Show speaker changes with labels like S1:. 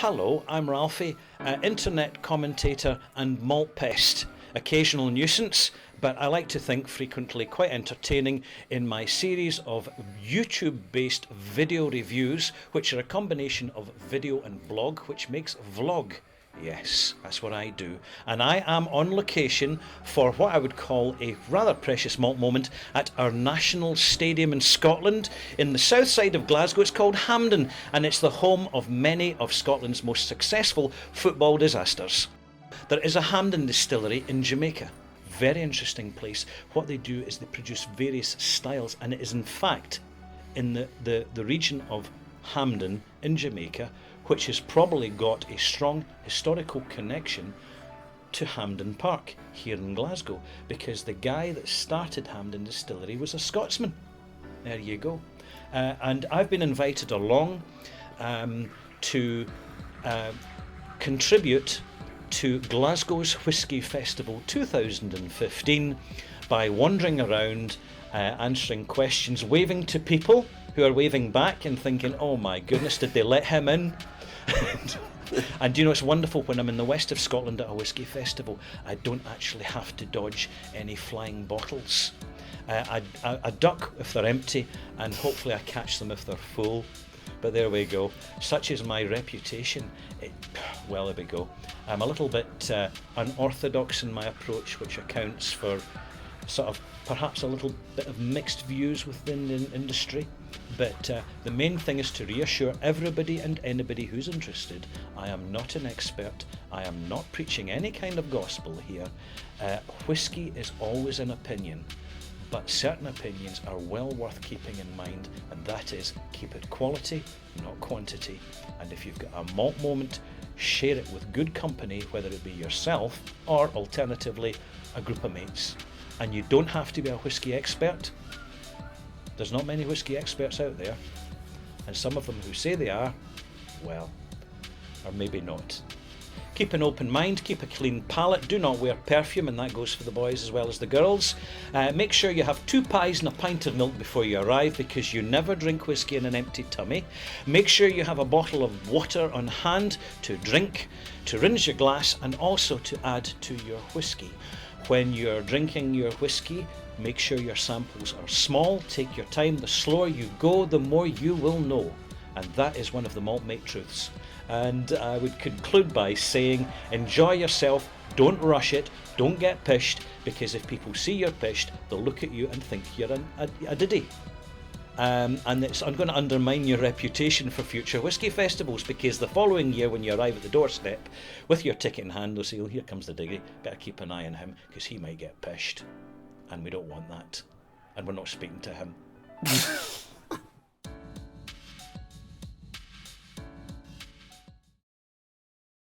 S1: Hello, I'm Ralfy, internet commentator and malt pest. Occasional nuisance, but I like to think frequently quite entertaining in my series of YouTube-based video reviews, which are a combination of video and blog, which makes vlog. Yes, that's what I do. And I am on location for what I would call a rather precious malt moment at our national stadium in Scotland, in the south side of Glasgow. It's called Hampden, and it's the home of many of Scotland's most successful football disasters. There is a Hampden distillery in Jamaica. Very interesting place. What they do is they produce various styles, and it is in fact in the region of Hampden in Jamaica, which has probably got a strong historical connection to Hampden Park here in Glasgow, because the guy that started Hampden Distillery was a Scotsman. There you go. And I've been invited along to contribute to Glasgow's Whisky Festival 2015 by wandering around, answering questions, waving to people who are waving back and thinking, oh my goodness, did they let him in? And do you know, it's wonderful when I'm in the west of Scotland at a whisky festival, I don't actually have to dodge any flying bottles. I duck if they're empty, and hopefully I catch them if they're full. But there we go. Such is my reputation. Well, there we go. I'm a little bit unorthodox in my approach, which accounts for sort of perhaps a little bit of mixed views within the industry. But the main thing is to reassure everybody and anybody who's interested, I am not an expert. I am not preaching any kind of gospel here. Whisky is always an opinion, but certain opinions are well worth keeping in mind, and that is, keep it quality, not quantity. And if you've got a malt moment, share it with good company, whether it be yourself or alternatively a group of mates. And you don't have to be a whisky expert. There's not many whisky experts out there, and some of them who say they are, well, or maybe not. Keep an open mind, keep a clean palate, do not wear perfume, and that goes for the boys as well as the girls. Make sure you have 2 pies and a pint of milk before you arrive, because you never drink whisky in an empty tummy. Make sure you have a bottle of water on hand to drink, to rinse your glass, and also to add to your whisky. When you're drinking your whisky, make sure your samples are small, take your time. The slower you go, the more you will know. And that is one of the malt mate truths. And I would conclude by saying, enjoy yourself, don't rush it, don't get pished, because if people see you're pished, they'll look at you and think you're a diddy. And I'm going to undermine your reputation for future whisky festivals, because the following year when you arrive at the doorstep with your ticket in hand, they'll say, oh, here comes the diggy, better keep an eye on him because he might get pished, and we don't want that, and we're not speaking to him.